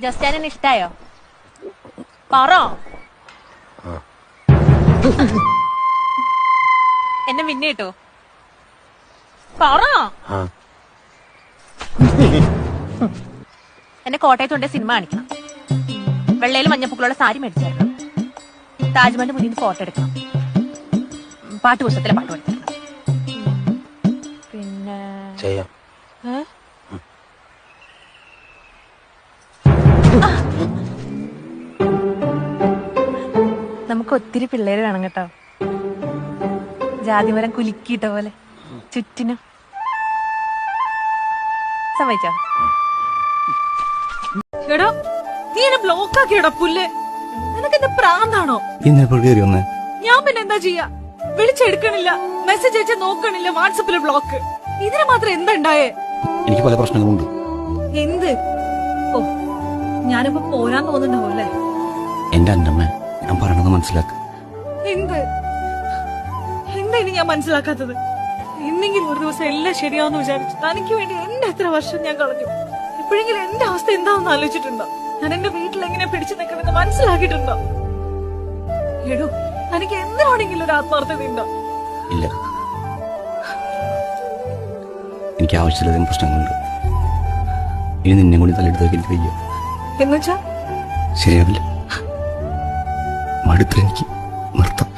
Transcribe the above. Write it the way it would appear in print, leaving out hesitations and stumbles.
ജസ്റ്റാനെ ഇഷ്ടായോ? പറ. എന്നെ പിന്നെ കിട്ടോ? പറ. എന്നെ കോട്ടയത്ത് കൊണ്ടേ സിനിമ കാണിക്കണം. വെള്ളയിൽ മഞ്ഞപ്പൂക്കളുള്ള സാരി മേടിച്ചായിരുന്നു. താജ്മഹലിന്റെ മുന്നിൽ നിന്ന് ഫോട്ടോ എടുക്കണം. പാട്ട് പുസ്തകത്തിലെ പാട്ട് പഠിക്കണം. പിന്നെ നമുക്ക് ഒത്തിരി പിള്ളേര് വേണം കേട്ടോ. ജാതിമരം കുലുക്കിയിട്ട പോലെ ചുറ്റിനും. സമ്മതിച്ചോ? എടാ നീ എന്നെ ബ്ലോക്ക് ആക്കിയടാ പുല്ല്. നിനക്ക് എന്റെ പ്രാന്താണോ? ഞാൻ പിന്നെ എന്താ ചെയ്യാ? വിളിച്ചെടുക്കണില്ല, മെസ്സേജ് അയച്ചാൽ നോക്കണില്ല, വാട്സപ്പില് ബ്ലോക്ക്. ഇതിന് മാത്രം എന്താ ഉണ്ടായേ? എനിക്ക് പല പ്രശ്നങ്ങളുണ്ട്. എന്ത്? ഓ ഞാനിപ്പോ പോരാൻ തോന്നുന്നുണ്ടാവും അല്ലേ? എന്റെ അന്നമ്മ, ഞാൻ പറയണത് മനസ്സിലാക്ക. എന്ത് എന്താ ഇനി ഞാൻ മനസ്സിലാക്കാത്തത്? എന്തെങ്കിലും ഒരു ദിവസം എല്ലാം ശരിയാവെന്ന് വിചാരിച്ചു തനിക്ക് വേണ്ടി എന്റെ എത്ര വർഷം ഞാൻ കളഞ്ഞു. എപ്പോഴെങ്കിലും എന്റെ അവസ്ഥ എന്താണെന്ന് ആലോചിച്ചിട്ടുണ്ടോ? ഞാൻ എന്റെ വീട്ടിൽ എങ്ങനെ പിടിച്ചു നിൽക്കണമെന്ന് മനസ്സിലാക്കിയിട്ടുണ്ടോ? എടോ തനിക്ക് എന്തിനാണെങ്കിലും ഒരു ആത്മാർത്ഥത ഉണ്ടോ? ഇല്ല, എനിക്ക് ആവശ്യമില്ലാത്ത പ്രശ്നങ്ങളുണ്ട്. ഇനി നിന്നെ കൂടി തലെടുത്ത് വെക്കാൻ എനിക്ക് വയ്യ. എന്നുവെച്ചാ ശരിയാവില്ല, മടുത്ത് എനിക്ക് നിർത്താം.